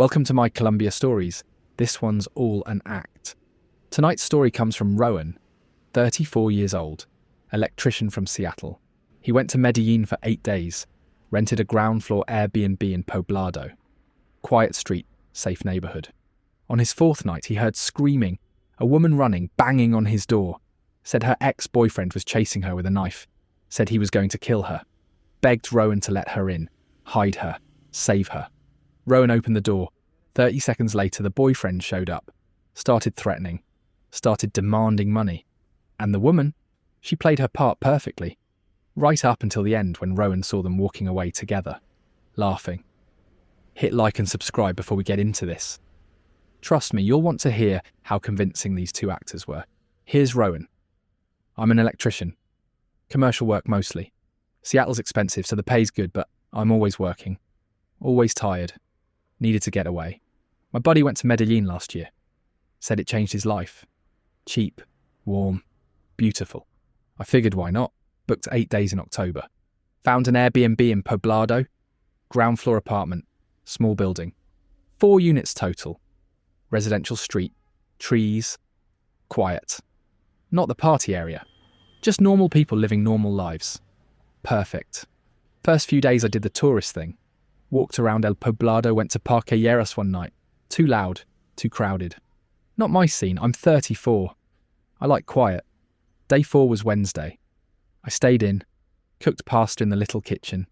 Welcome to my Colombia stories. This one's all an act. Tonight's story comes from Rowan, 34 years old, electrician from Seattle. He went to Medellin for 8 days, rented a ground floor Airbnb in Poblado. Quiet street, safe neighborhood. On his 4th night, he heard screaming, a woman running, banging on his door. Said her ex-boyfriend was chasing her with a knife. Said he was going to kill her. Begged Rowan to let her in, hide her, save her. Rowan opened the door. 30 seconds later, the boyfriend showed up, started threatening, started demanding money. And the woman, she played her part perfectly, right up until the end when Rowan saw them walking away together, laughing. Hit like and subscribe before we get into this. Trust me, you'll want to hear how convincing these two actors were. Here's Rowan. I'm an electrician. Commercial work mostly. Seattle's expensive, so the pay's good, but I'm always working. Always tired. Needed to get away. My buddy went to Medellin last year. Said it changed his life. Cheap, warm, beautiful. I figured why not. Booked 8 days in October. Found an Airbnb in Poblado. Ground floor apartment. Small building. 4 units total. Residential street. Trees. Quiet. Not the party area. Just normal people living normal lives. Perfect. First few days I did the tourist thing. Walked around El Poblado, went to Parqueyeras one night. Too loud, too crowded. Not my scene, I'm 34. I like quiet. Day 4 was Wednesday. I stayed in, cooked pasta in the little kitchen,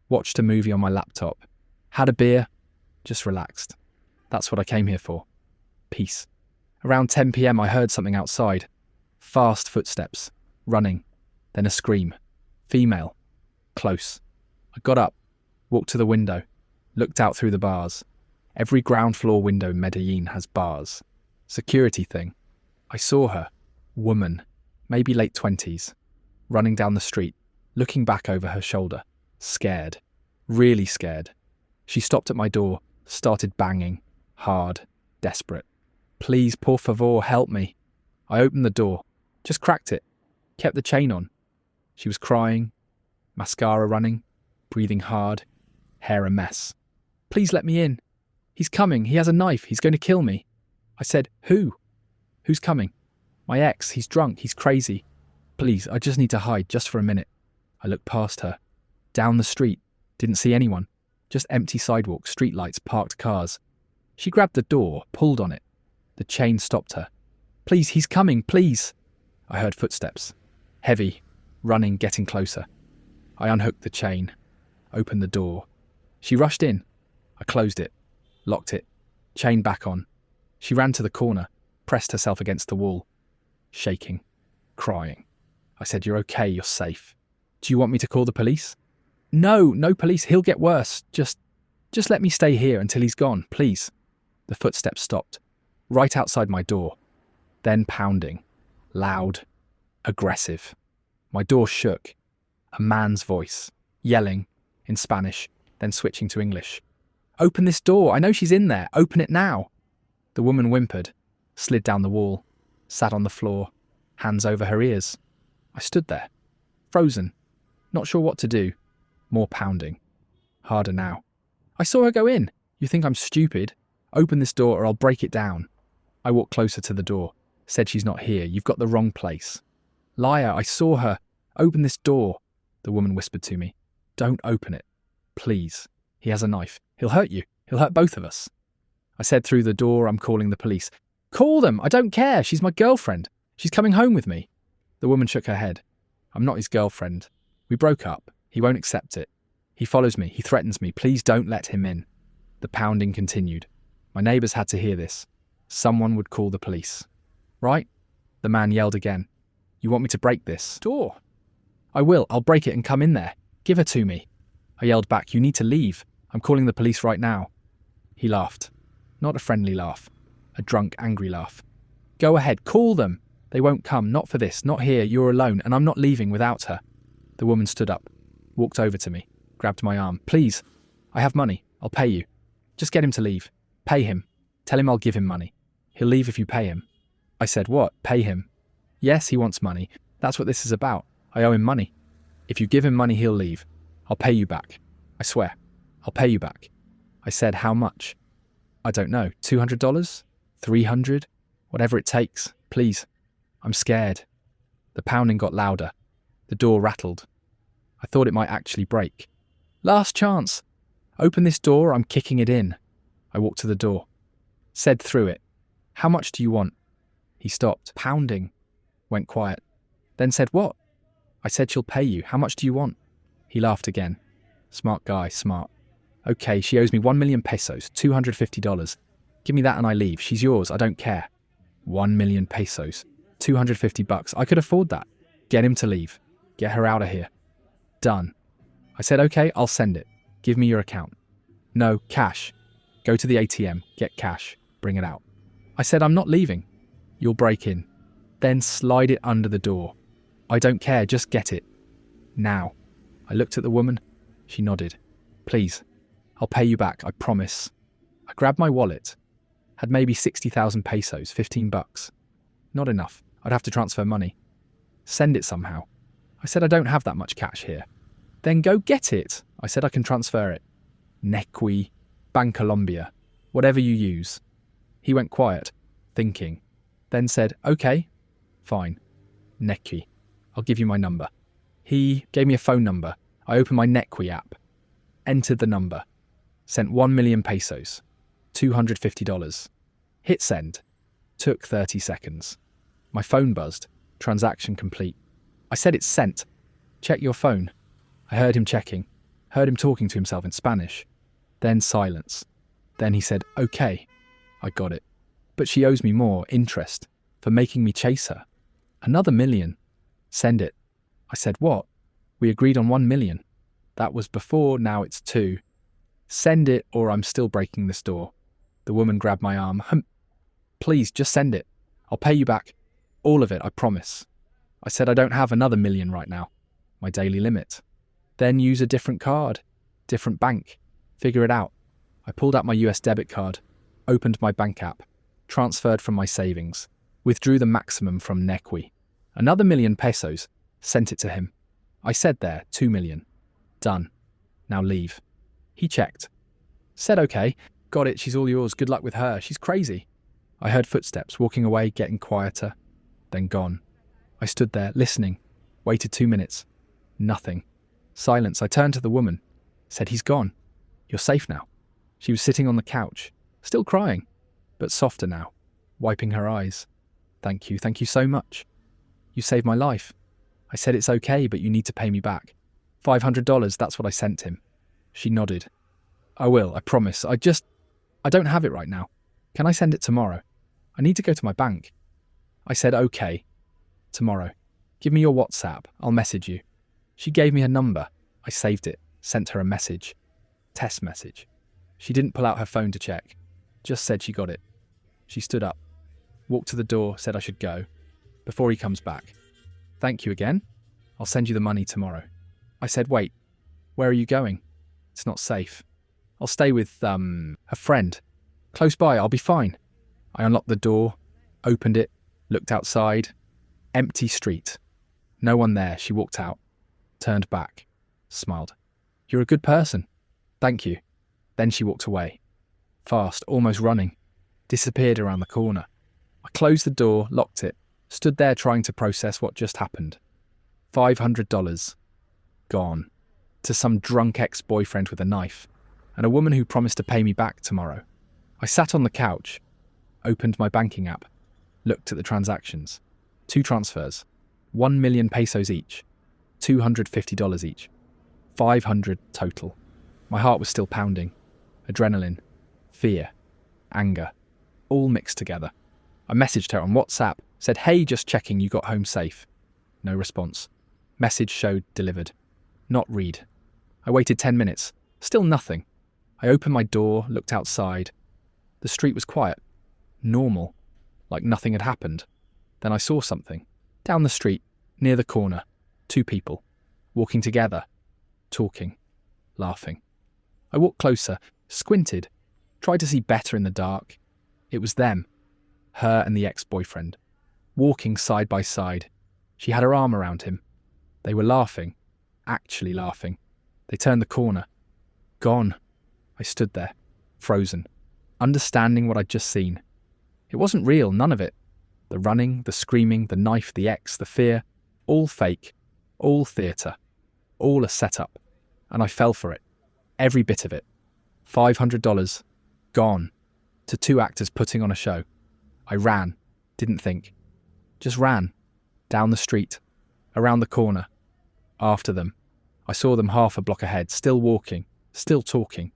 watched a movie on my laptop, had a beer, just relaxed. That's what I came here for. Peace. Around 10 p.m. I heard something outside. Fast footsteps, running, then a scream. Female. Close. I got up. Walked to the window, looked out through the bars. Every ground floor window in Medellin has bars. Security thing. I saw her, woman, maybe late 20s, running down the street, looking back over her shoulder, scared, really scared. She stopped at my door, started banging, hard, desperate. Please, por favor, help me. I opened the door, just cracked it, kept the chain on. She was crying, mascara running, breathing hard. Hair a mess. Please let me in. He's coming. He has a knife. He's going to kill me. I said, who? Who's coming? My ex. He's drunk. He's crazy. Please, I just need to hide just for a minute. I looked past her. Down the street. Didn't see anyone. Just empty sidewalk, streetlights, parked cars. She grabbed the door, pulled on it. The chain stopped her. Please, he's coming, please. I heard footsteps. Heavy. Running, getting closer. I unhooked the chain. Opened the door. She rushed in. I closed it, locked it, chain back on. She ran to the corner, pressed herself against the wall, shaking, crying. I said, you're okay, you're safe. Do you want me to call the police? No police, he'll get worse. Just let me stay here until he's gone, please. The footsteps stopped, right outside my door. Then pounding, loud, aggressive. My door shook. A man's voice, yelling, in Spanish, then switching to English. Open this door, I know she's in there, open it now. The woman whimpered, slid down the wall, sat on the floor, hands over her ears. I stood there, frozen, not sure what to do. More pounding. Harder now. I saw her go in. You think I'm stupid? Open this door or I'll break it down. I walked closer to the door, said she's not here, you've got the wrong place. Liar, I saw her. Open this door, the woman whispered to me. Don't open it. Please. He has a knife. He'll hurt you. He'll hurt both of us. I said through the door, I'm calling the police. Call them. I don't care. She's my girlfriend. She's coming home with me. The woman shook her head. I'm not his girlfriend. We broke up. He won't accept it. He follows me. He threatens me. Please don't let him in. The pounding continued. My neighbours had to hear this. Someone would call the police. Right? The man yelled again. You want me to break this door? I will. I'll break it and come in there. Give her to me. I yelled back, you need to leave. I'm calling the police right now. He laughed. Not a friendly laugh. A drunk, angry laugh. Go ahead, call them. They won't come, not for this, not here, you're alone, and I'm not leaving without her. The woman stood up, walked over to me, grabbed my arm. Please, I have money, I'll pay you. Just get him to leave. Pay him. Tell him I'll give him money. He'll leave if you pay him. I said, what, pay him? Yes, he wants money. That's what this is about. I owe him money. If you give him money, he'll leave. I'll pay you back. I swear. I'll pay you back. I said, how much? I don't know, $200? $300? Whatever it takes, please. I'm scared. The pounding got louder. The door rattled. I thought it might actually break. Last chance. Open this door, I'm kicking it in. I walked to the door. Said through it, how much do you want? He stopped, pounding. Went quiet. Then said, what? I said she'll pay you. How much do you want? He laughed again. Smart guy, smart. Okay, she owes me 1 million pesos, $250. Give me that and I leave. She's yours, I don't care. 1 million pesos, $250. I could afford that. Get him to leave. Get her out of here. Done. I said, okay, I'll send it. Give me your account. No, cash. Go to the ATM, get cash, bring it out. I said, I'm not leaving. You'll break in. Then slide it under the door. I don't care, just get it. Now. I looked at the woman. She nodded. Please. I'll pay you back, I promise. I grabbed my wallet. Had maybe 60,000 pesos, $15. Not enough. I'd have to transfer money. Send it somehow. I said, I don't have that much cash here. Then go get it. I said, I can transfer it. Nequi, Bancolombia, whatever you use. He went quiet, thinking. Then said, okay, fine. Nequi, I'll give you my number. He gave me a phone number. I opened my Nequi app. Entered the number. Sent 1 million pesos. $250. Hit send. Took 30 seconds. My phone buzzed. Transaction complete. I said it's sent. Check your phone. I heard him checking. Heard him talking to himself in Spanish. Then silence. Then he said, okay. I got it. But she owes me more, interest, for making me chase her. Another million. Send it. I said, what? We agreed on 1 million. That was before, now it's 2. Send it or I'm still breaking this door. The woman grabbed my arm. Please, just send it. I'll pay you back. All of it, I promise. I said I don't have another million right now. My daily limit. Then use a different card. Different bank. Figure it out. I pulled out my US debit card. Opened my bank app. Transferred from my savings. Withdrew the maximum from Nequi. Another 1 million pesos. Sent it to him. I said there, 2 million. Done. Now leave. He checked. Said okay. Got it, she's all yours. Good luck with her. She's crazy. I heard footsteps walking away, getting quieter. Then gone. I stood there, listening. Waited 2 minutes. Nothing. Silence. I turned to the woman. Said, he's gone. You're safe now. She was sitting on the couch. Still crying. But softer now. Wiping her eyes. Thank you so much. You saved my life. I said it's okay, but you need to pay me back. $500, that's what I sent him. She nodded. I will, I promise. I don't have it right now. Can I send it tomorrow? I need to go to my bank. I said, okay. Tomorrow. Give me your WhatsApp. I'll message you. She gave me her number. I saved it. Sent her a message. Test message. She didn't pull out her phone to check. Just said she got it. She stood up. Walked to the door, said I should go. Before he comes back. Thank you again. I'll send you the money tomorrow. I said, wait. Where are you going? It's not safe. I'll stay with, a friend. Close by, I'll be fine. I unlocked the door, opened it, looked outside. Empty street. No one there. She walked out. Turned back. Smiled. You're a good person. Thank you. Then she walked away. Fast, almost running. Disappeared around the corner. I closed the door, locked it, stood there trying to process what just happened. $500. Gone. To some drunk ex-boyfriend with a knife. And a woman who promised to pay me back tomorrow. I sat on the couch, opened my banking app, looked at the transactions. 2 transfers, 1 million pesos each, $250 each, 500 total. My heart was still pounding. Adrenaline, fear, anger, all mixed together. I messaged her on WhatsApp, said, hey, just checking you got home safe. No response. Message showed delivered. Not read. I waited 10 minutes. Still nothing. I opened my door, looked outside. The street was quiet. Normal. Like nothing had happened. Then I saw something. Down the street, near the corner. 2 people. Walking together. Talking. Laughing. I walked closer, squinted. Tried to see better in the dark. It was them. Her and the ex-boyfriend. Walking side by side. She had her arm around him. They were laughing. Actually laughing. They turned the corner. Gone. I stood there. Frozen. understanding what I'd just seen. It wasn't real, none of it. The running, the screaming, the knife, the ex, the fear, all fake, all theatre, all a setup. And I fell for it. Every bit of it. $500, gone, to 2 actors putting on a show. I ran, didn't think. Just ran, down the street, around the corner, after them. I saw them half a block ahead, still walking, still talking.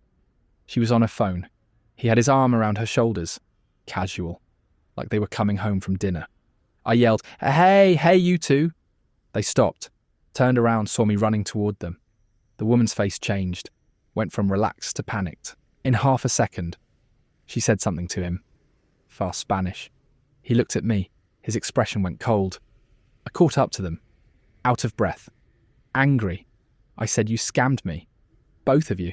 She was on her phone. He had his arm around her shoulders, casual, like they were coming home from dinner. I yelled, hey, you two. They stopped, turned around, saw me running toward them. The woman's face changed, went from relaxed to panicked. In half a second, she said something to him. Fast Spanish. He looked at me. His expression went cold. I caught up to them, out of breath, angry. I said, you scammed me. Both of you.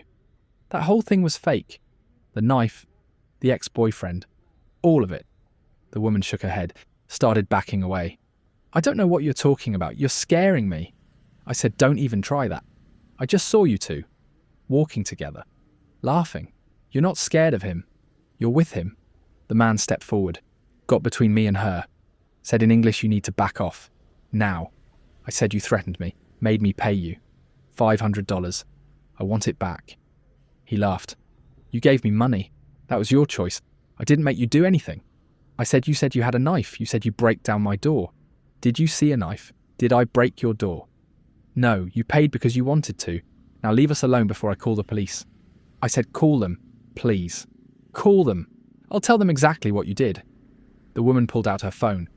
That whole thing was fake. The knife, the ex-boyfriend, all of it. The woman shook her head, started backing away. I don't know what you're talking about. You're scaring me. I said, don't even try that. I just saw you two, walking together, laughing. You're not scared of him. You're with him. The man stepped forward, got between me and her, said in English, you need to back off. Now. I said, you threatened me, made me pay you. $500. I want it back. He laughed. You gave me money. That was your choice. I didn't make you do anything. I said, you said you had a knife. You said you break down my door. Did you see a knife? Did I break your door? No, you paid because you wanted to. Now leave us alone before I call the police. I said, call them, please. Call them. I'll tell them exactly what you did. The woman pulled out her phone,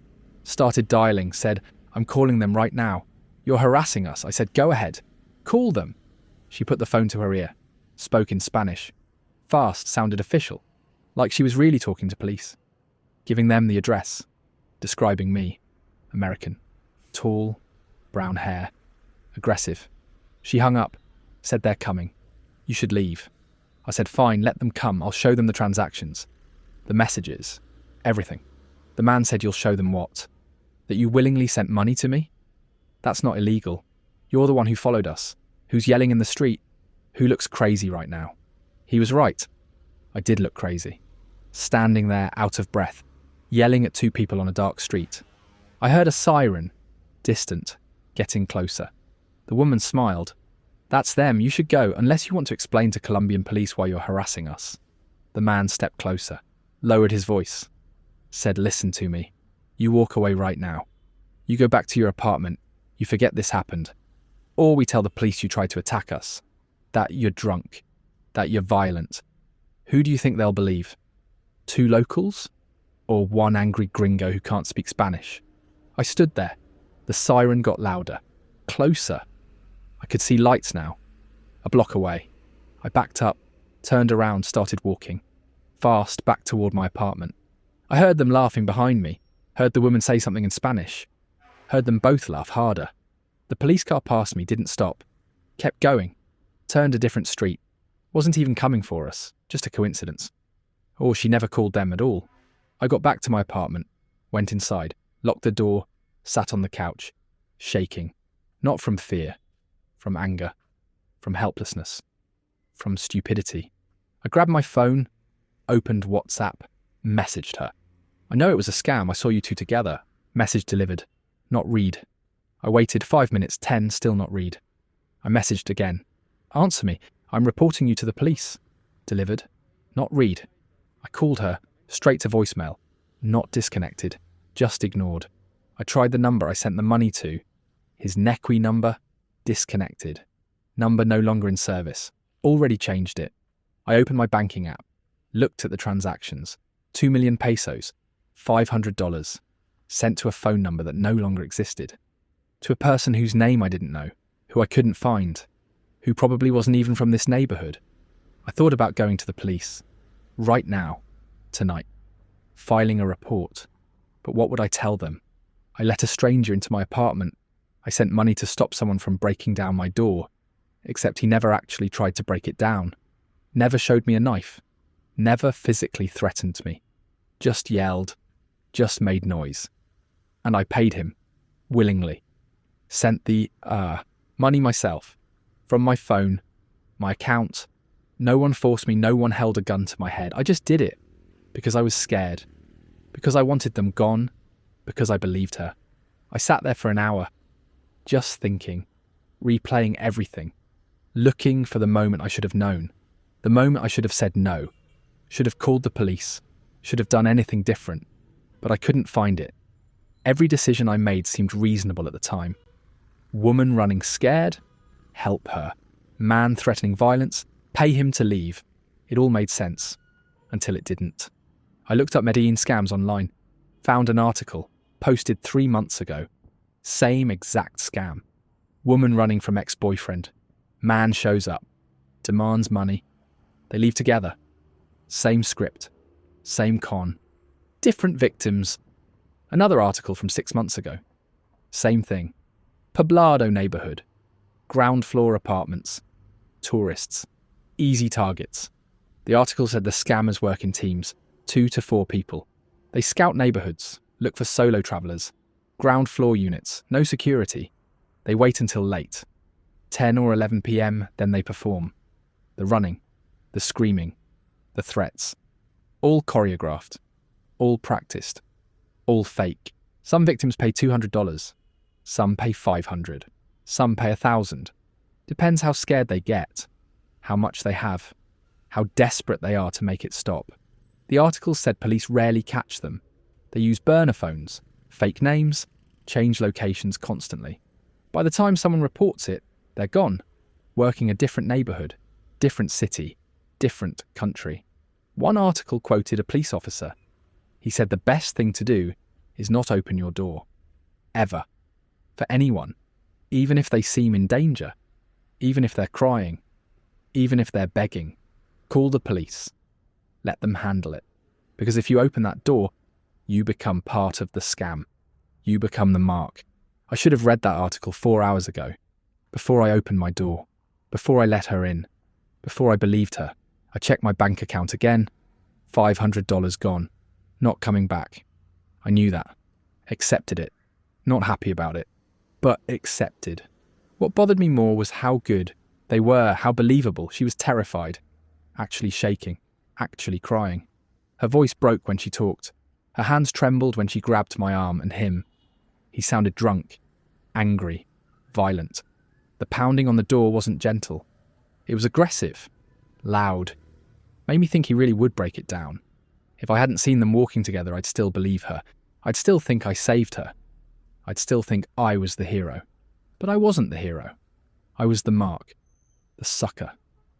started dialing, said, I'm calling them right now. You're harassing us. I said, go ahead. Call them. She put the phone to her ear, spoke in Spanish. Fast, sounded official, like she was really talking to police. Giving them the address, describing me, American, tall, brown hair, aggressive. She hung up, said they're coming. You should leave. I said, fine, let them come. I'll show them the transactions, the messages, everything. The man said, you'll show them what? That you willingly sent money to me? That's not illegal. You're the one who followed us, who's yelling in the street, who looks crazy right now. He was right. I did look crazy. Standing there, out of breath, yelling at 2 people on a dark street. I heard a siren, distant, getting closer. The woman smiled. That's them, you should go, unless you want to explain to Colombian police why you're harassing us. The man stepped closer, lowered his voice, said, listen to me. You walk away right now. You go back to your apartment, you forget this happened. Or we tell the police you tried to attack us, that you're drunk, that you're violent. Who do you think they'll believe? 2 locals? Or 1 angry gringo who can't speak Spanish? I stood there. The siren got louder, closer. I could see lights now, a block away. I backed up, turned around, started walking, fast back toward my apartment. I heard them laughing behind me, heard the woman say something in Spanish, heard them both laugh harder. The police car passed me, didn't stop, kept going, turned a different street, wasn't even coming for us, just a coincidence. Or she never called them at all. I got back to my apartment, went inside, locked the door, sat on the couch, shaking, not from fear, from anger, from helplessness, from stupidity. I grabbed my phone, opened WhatsApp, messaged her. I know it was a scam, I saw you two together. Message delivered, not read. I waited 5 minutes, 10, still not read. I messaged again. Answer me, I'm reporting you to the police. Delivered, not read. I called her, straight to voicemail, not disconnected, just ignored. I tried the number I sent the money to. His Nequi number, disconnected. Number no longer in service. Already changed it. I opened my banking app, looked at the transactions. 2 million pesos, $500, sent to a phone number that no longer existed. To a person whose name I didn't know, who I couldn't find, who probably wasn't even from this neighbourhood. I thought about going to the police. Right now, tonight. Filing a report. But what would I tell them? I let a stranger into my apartment. I sent money to stop someone from breaking down my door, except he never actually tried to break it down. Never showed me a knife. Never physically threatened me. Just yelled. Just made noise. And I paid him. Willingly. Sent the, money myself. From my phone. My account. No one forced me, no one held a gun to my head. I just did it because I was scared, because I wanted them gone, because I believed her. I sat there for an hour, just thinking, replaying everything, looking for the moment I should have known, the moment I should have said no, should have called the police, should have done anything different, but I couldn't find it. Every decision I made seemed reasonable at the time. Woman running scared, help her. Man threatening violence, pay him to leave. It all made sense, until it didn't. I looked up Medellin scams online, found an article, posted 3 months ago. Same exact scam. Woman running from ex-boyfriend. Man shows up, demands money. They leave together. Same script, same con. Different victims. Another article from 6 months ago. Same thing. Poblado neighborhood. Ground floor apartments. Tourists. Easy targets. The article said the scammers work in teams, 2 to 4 people. They scout neighborhoods, look for solo travelers. Ground floor units, no security. They wait until late. 10 or 11 p.m, then they perform. The running, the screaming, the threats. All choreographed. All practiced. All fake. Some victims pay $200. Some pay $500. Some pay $1,000. Depends how scared they get, how much they have, how desperate they are to make it stop. The article said police rarely catch them. They use burner phones, fake names, change locations constantly. By the time someone reports it, they're gone, working a different neighborhood, different city, different country. One article quoted a police officer. He said the best thing to do is not open your door. Ever. For anyone. Even if they seem in danger. Even if they're crying. Even if they're begging. Call the police. Let them handle it. Because if you open that door, you become part of the scam. You become the mark. I should have read that article 4 hours ago. Before I opened my door. Before I let her in. Before I believed her. I checked my bank account again. $500 gone. Not coming back. I knew that. Accepted it. Not happy about it. But accepted. What bothered me more was how good they were, how believable. She was terrified. Actually shaking. Actually crying. Her voice broke when she talked. Her hands trembled when she grabbed my arm and him. He sounded drunk. Angry. Violent. The pounding on the door wasn't gentle. It was aggressive. Loud. Made me think he really would break it down. If I hadn't seen them walking together, I'd still believe her. I'd still think I saved her. I'd still think I was the hero. But I wasn't the hero. I was the mark. The sucker.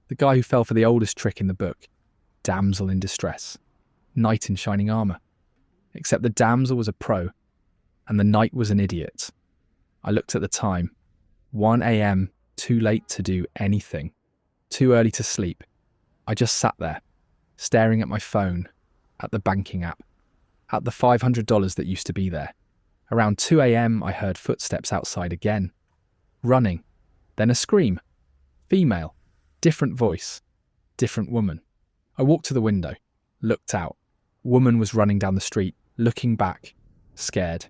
The guy who fell for the oldest trick in the book. Damsel in distress. Knight in shining armour. Except the damsel was a pro, and the knight was an idiot. I looked at the time. 1 a.m, too late to do anything. Too early to sleep. I just sat there, staring at my phone, at the banking app, at the $500 that used to be there. Around 2 a.m, I heard footsteps outside again. Running. Then a scream. Female. Different voice. Different woman. I walked to the window, looked out. Woman was running down the street, looking back, scared.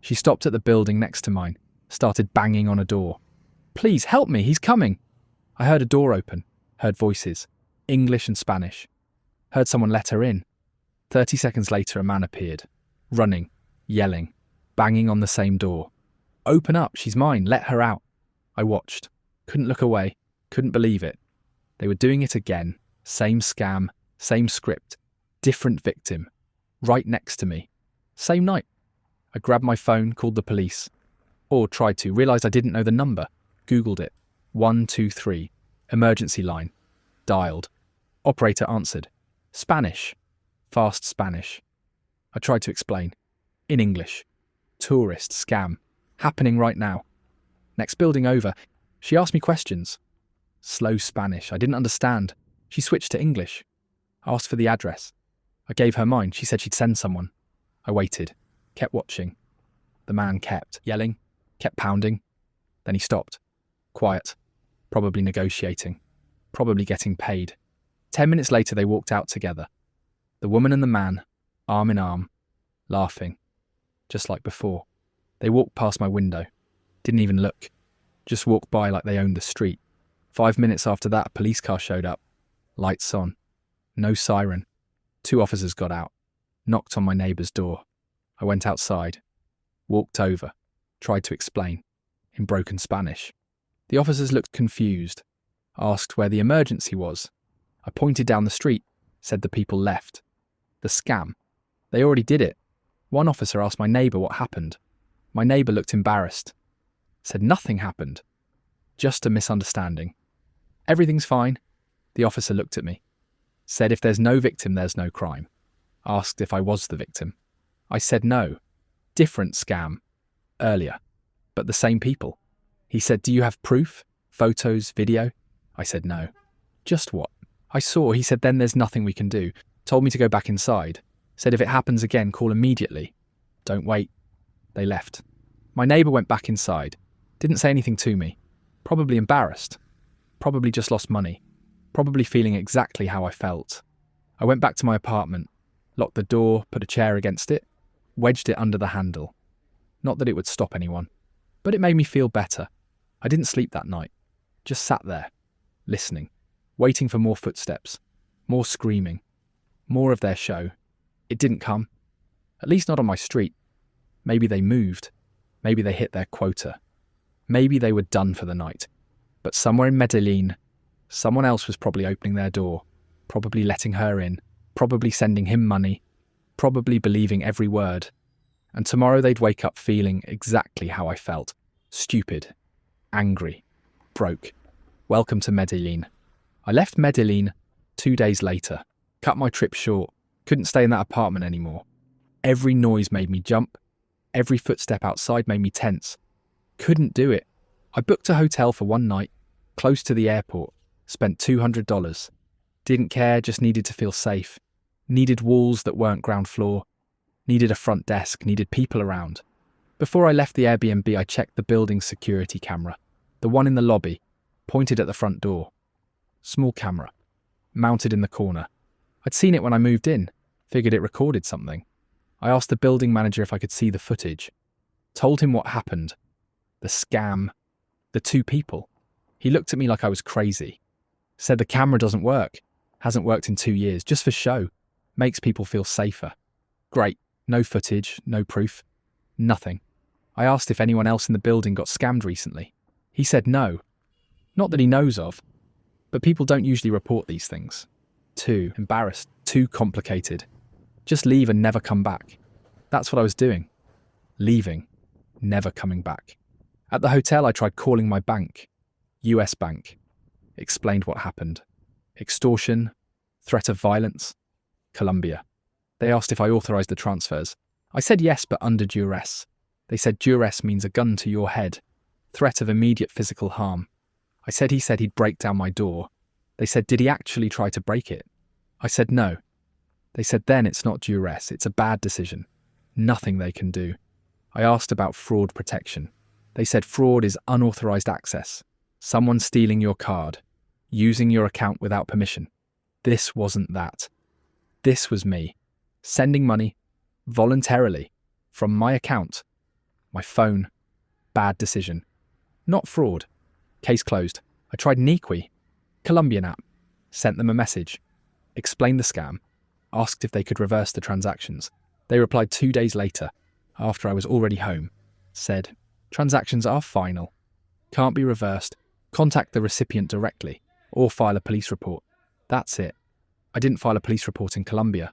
She stopped at the building next to mine, started banging on a door. Please help me, he's coming. I heard a door open, heard voices, English and Spanish. Heard someone let her in. 30 seconds later, a man appeared, running, yelling, banging on the same door. Open up, she's mine, let her out. I watched, couldn't look away, couldn't believe it. They were doing it again, same scam, same script, different victim, right next to me. Same night. I grabbed my phone, called the police. Or tried to, realised I didn't know the number. Googled it. 123. Emergency line. Dialed. Operator answered. Spanish. Fast Spanish. I tried to explain. In English. Tourist scam. Happening right now. Next building over. She asked me questions. Slow Spanish. I didn't understand. She switched to English. Asked for the address. I gave her mine. She said she'd send someone. I waited. Kept watching. The man kept yelling. Kept pounding. Then he stopped. Quiet. Probably negotiating. Probably getting paid. 10 minutes later, they walked out together. The woman and the man, arm in arm, laughing. Just like before. They walked past my window. Didn't even look. Just walked by like they owned the street. 5 minutes after that, a police car showed up. Lights on. No siren. 2 officers got out. Knocked on my neighbour's door. I went outside. Walked over. Tried to explain. In broken Spanish. The officers looked confused. Asked where the emergency was. I pointed down the street. Said the people left. The scam. They already did it. One officer asked my neighbour what happened. My neighbour looked embarrassed. Said nothing happened. Just a misunderstanding. Everything's fine. The officer looked at me. Said if there's no victim, there's no crime. Asked if I was the victim. I said no. Different scam. Earlier. But the same people. He said, do you have proof? Photos, video? I said no. Just what? I saw. He said, then there's nothing we can do. Told me to go back inside. Said if it happens again, call immediately. Don't wait. They left. My neighbour went back inside. Didn't say anything to me. Probably embarrassed. Probably just lost money. Probably feeling exactly how I felt. I went back to my apartment. Locked the door, put a chair against it. Wedged it under the handle. Not that it would stop anyone. But it made me feel better. I didn't sleep that night. Just sat there. Listening. Waiting for more footsteps. More screaming. More of their show. It didn't come. At least not on my street. Maybe they moved. Maybe they hit their quota. Maybe they were done for the night. But somewhere in Medellin, someone else was probably opening their door, probably letting her in, probably sending him money, probably believing every word. And tomorrow they'd wake up feeling exactly how I felt. Stupid. Angry. Broke. Welcome to Medellin. I left Medellin 2 days later. Cut my trip short. Couldn't stay in that apartment anymore. Every noise made me jump. Every footstep outside made me tense. Couldn't do it. I booked a hotel for one night, close to the airport. Spent $200. Didn't care, just needed to feel safe. Needed walls that weren't ground floor. Needed a front desk, needed people around. Before I left the Airbnb, I checked the building's security camera. The one in the lobby, pointed at the front door. Small camera, mounted in the corner. I'd seen it when I moved in, figured it recorded something. I asked the building manager if I could see the footage. Told him what happened. The scam. The 2 people. He looked at me like I was crazy. Said the camera doesn't work. Hasn't worked in 2 years, just for show. Makes people feel safer. Great. No footage, no proof. Nothing. I asked if anyone else in the building got scammed recently. He said no. Not that he knows of. But people don't usually report these things. Too embarrassed. Too complicated. Just leave and never come back. That's what I was doing. Leaving. Never coming back. At the hotel, I tried calling my bank. US bank. Explained what happened. Extortion. Threat of violence. Colombia. They asked if I authorised the transfers. I said yes, but under duress. They said duress means a gun to your head. Threat of immediate physical harm. I said he said he'd break down my door. They said, did he actually try to break it? I said no. They said then it's not duress, it's a bad decision. Nothing they can do. I asked about fraud protection. They said fraud is unauthorised access. Someone stealing your card. Using your account without permission. This wasn't that. This was me. Sending money. Voluntarily. From my account. My phone. Bad decision. Not fraud. Case closed. I tried Niqui. Colombian app. Sent them a message. Explained the scam. Asked if they could reverse the transactions. They replied 2 days later, after I was already home. Said, transactions are final. Can't be reversed. Contact the recipient directly, or file a police report. That's it. I didn't file a police report in Colombia.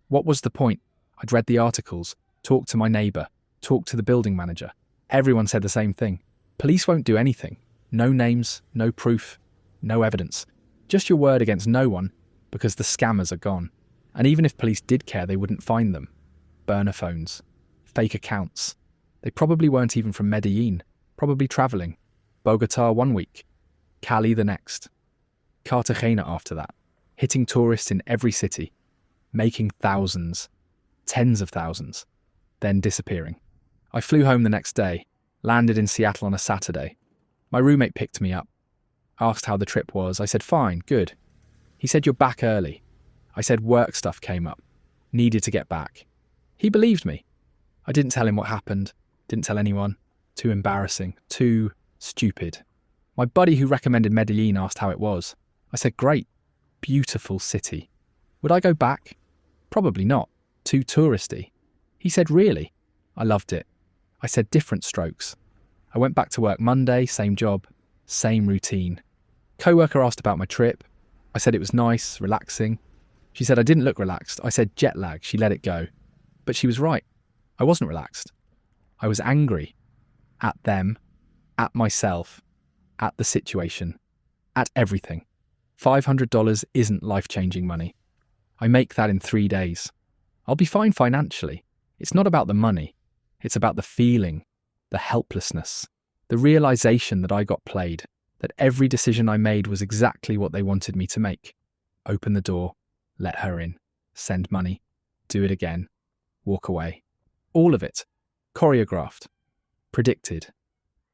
What was the point? I'd read the articles, talked to my neighbour, talked to the building manager. Everyone said the same thing. Police won't do anything. No names, no proof, no evidence. Just your word against no one, because the scammers are gone. And even if police did care, they wouldn't find them. Burner phones. Fake accounts. They probably weren't even from Medellin. Probably travelling. Bogota 1 week. Cali the next. Cartagena after that. Hitting tourists in every city. Making thousands. Tens of thousands. Then disappearing. I flew home the next day. Landed in Seattle on a Saturday. My roommate picked me up. Asked how the trip was. I said, fine, good. He said, you're back early. I said work stuff came up. Needed to get back. He believed me. I didn't tell him what happened. Didn't tell anyone. Too embarrassing. Too stupid. My buddy who recommended Medellin asked how it was. I said, great. beautiful city. Would I go back? Probably not. Too touristy. He said, really? I loved it. I said, different strokes. I went back to work Monday, same job, same routine. Co-worker asked about my trip. I said it was nice, relaxing. She said I didn't look relaxed. I said jet lag. She let it go. But she was right. I wasn't relaxed. I was angry. At them, at myself, at the situation, at everything. $500 isn't life-changing money. I make that in 3 days. I'll be fine financially. It's not about the money. It's about the feeling, the helplessness, the realization that I got played, that every decision I made was exactly what they wanted me to make. Open the door, let her in, send money, do it again, walk away. All of it. Choreographed, predicted,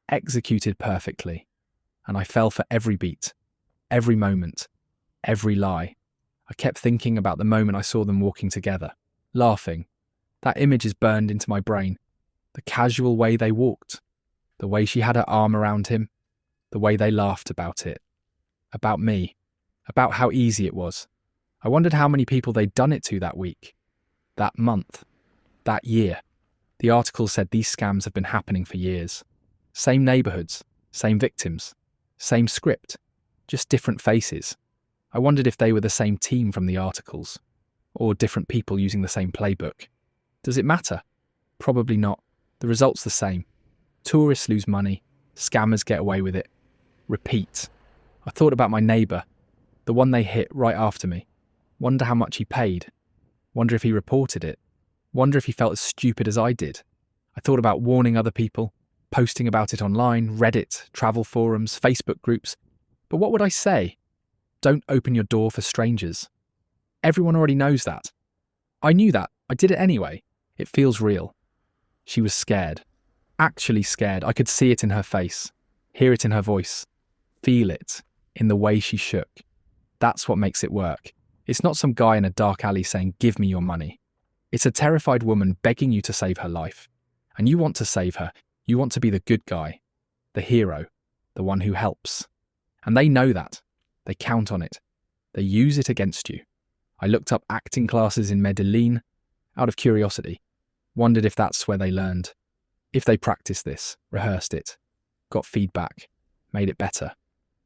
executed perfectly. And I fell for every beat, every moment, every lie. I kept thinking about the moment I saw them walking together, laughing. That image is burned into my brain. The casual way they walked, the way she had her arm around him, the way they laughed about it, about me, about how easy it was. I wondered how many people they'd done it to that week, that month, that year. The article said these scams have been happening for years. Same neighbourhoods, same victims, same script, just different faces. I wondered if they were the same team from the articles, or different people using the same playbook. Does it matter? Probably not. The result's the same. Tourists lose money, scammers get away with it. Repeat. I thought about my neighbour, the one they hit right after me. Wonder how much he paid. Wonder if he reported it. Wonder if he felt as stupid as I did. I thought about warning other people, posting about it online, Reddit, travel forums, Facebook groups. But what would I say? Don't open your door for strangers. Everyone already knows that. I knew that. I did it anyway. It feels real. She was scared. Actually scared. I could see it in her face, hear it in her voice, feel it in the way she shook. That's what makes it work. It's not some guy in a dark alley saying, give me your money. It's a terrified woman begging you to save her life. And you want to save her. You want to be the good guy, the hero, the one who helps. And they know that. They count on it. They use it against you. I looked up acting classes in Medellin out of curiosity. Wondered if that's where they learned. If they practiced this, rehearsed it, got feedback, made it better.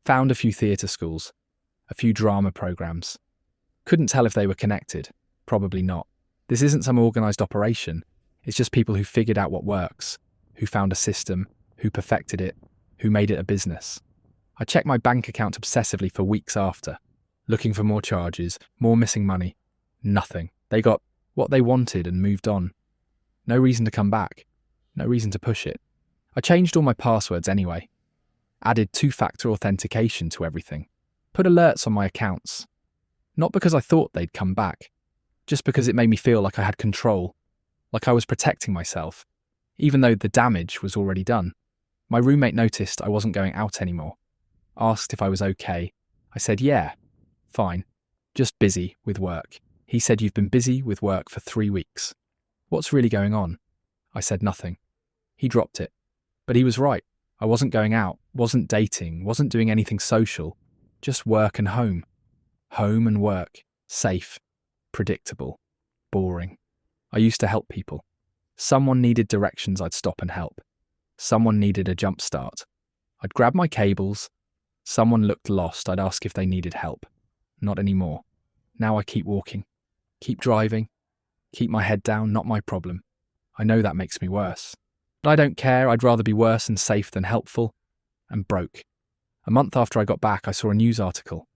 Found a few theatre schools, a few drama programs. Couldn't tell if they were connected. Probably not. This isn't some organised operation. It's just people who figured out what works, who found a system, who perfected it, who made it a business. I checked my bank account obsessively for weeks after, looking for more charges, more missing money. Nothing. They got what they wanted and moved on. No reason to come back. No reason to push it. I changed all my passwords anyway. Added two-factor authentication to everything. Put alerts on my accounts. Not because I thought they'd come back. Just because it made me feel like I had control. Like I was protecting myself. Even though the damage was already done. My roommate noticed I wasn't going out anymore. Asked if I was okay. I said, yeah, fine. Just busy with work. He said, you've been busy with work for 3 weeks. What's really going on? I said nothing. He dropped it. But he was right. I wasn't going out, wasn't dating, wasn't doing anything social. Just work and home. Home and work. Safe. Predictable. Boring. I used to help people. Someone needed directions, I'd stop and help. Someone needed a jump start. I'd grab my cables. Someone looked lost, I'd ask if they needed help. Not anymore. Now I keep walking. Keep driving. Keep my head down, not my problem. I know that makes me worse. But I don't care, I'd rather be worse and safe than helpful. And broke. A month after I got back, I saw a news article.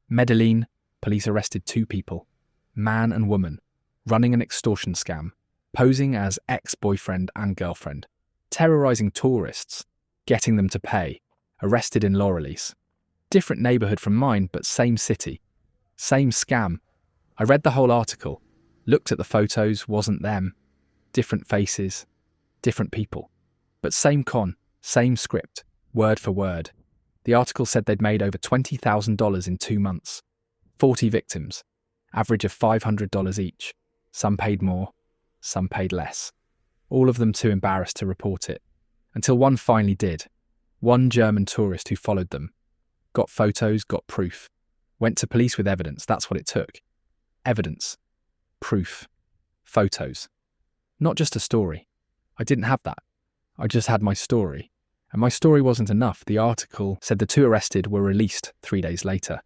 Medellin, police arrested 2 people. Man and woman. Running an extortion scam. Posing as ex-boyfriend and girlfriend. Terrorising tourists. Getting them to pay. Arrested in Laurelise. Different neighbourhood from mine, but same city. Same scam. I read the whole article. Looked at the photos, wasn't them. Different faces, different people. But same con, same script, word for word. The article said they'd made over $20,000 in 2 months. 40 victims, average of $500 each. Some paid more, some paid less. All of them too embarrassed to report it. Until one finally did. One German tourist who followed them. Got photos, got proof. Went to police with evidence, that's what it took. Evidence. Proof. Photos. Not just a story. I didn't have that. I just had my story. And my story wasn't enough. The article said the 2 arrested were released 3 days later.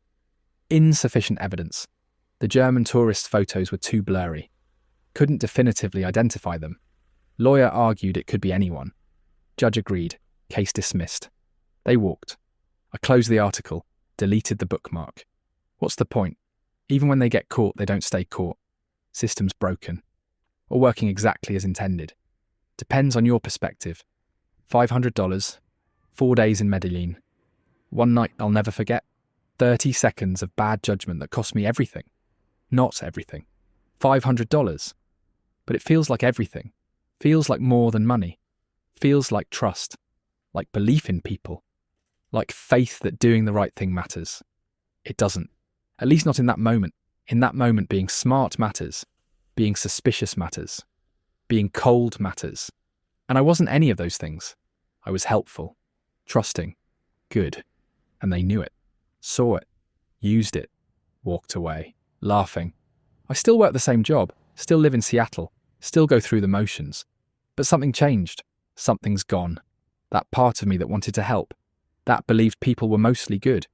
Insufficient evidence. The German tourists' photos were too blurry. Couldn't definitively identify them. Lawyer argued it could be anyone. Judge agreed. Case dismissed. They walked. I closed the article, deleted the bookmark. What's the point? Even when they get caught, they don't stay caught. System's broken. Or working exactly as intended. Depends on your perspective. $500, 4 days in Medellin. One night I'll never forget. 30 seconds of bad judgment that cost me everything. Not everything. $500. But it feels like everything. Feels like more than money. Feels like trust. Like belief in people. Like faith that doing the right thing matters. It doesn't. At least not in that moment. In that moment, being smart matters. Being suspicious matters. Being cold matters. And I wasn't any of those things. I was helpful, trusting, good. And they knew it, saw it, used it, walked away, laughing. I still work the same job, still live in Seattle, still go through the motions. But something changed. Something's gone. That part of me that wanted to help. That believed people were mostly good.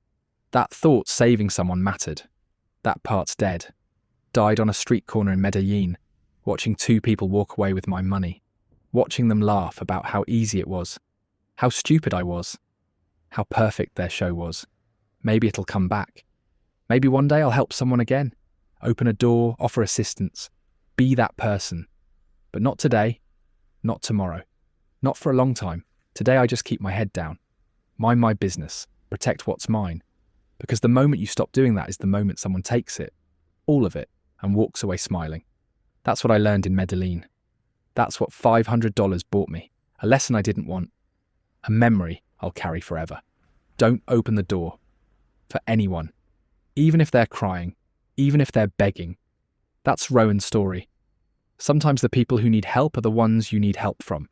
That thought saving someone mattered. That part's dead. Died on a street corner in Medellin, watching 2 people walk away with my money. Watching them laugh about how easy it was. How stupid I was. How perfect their show was. Maybe it'll come back. Maybe one day I'll help someone again. Open a door, offer assistance. Be that person. But not today. Not tomorrow. Not for a long time. Today I just keep my head down. Mind my business. Protect what's mine. Because the moment you stop doing that is the moment someone takes it. All of it. And walks away smiling. That's what I learned in Medellin. That's what $500 bought me. A lesson I didn't want. A memory I'll carry forever. Don't open the door. For anyone. Even if they're crying. Even if they're begging. That's Rowan's story. Sometimes the people who need help are the ones you need help from.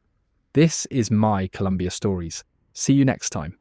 This is my Colombia Stories. See you next time.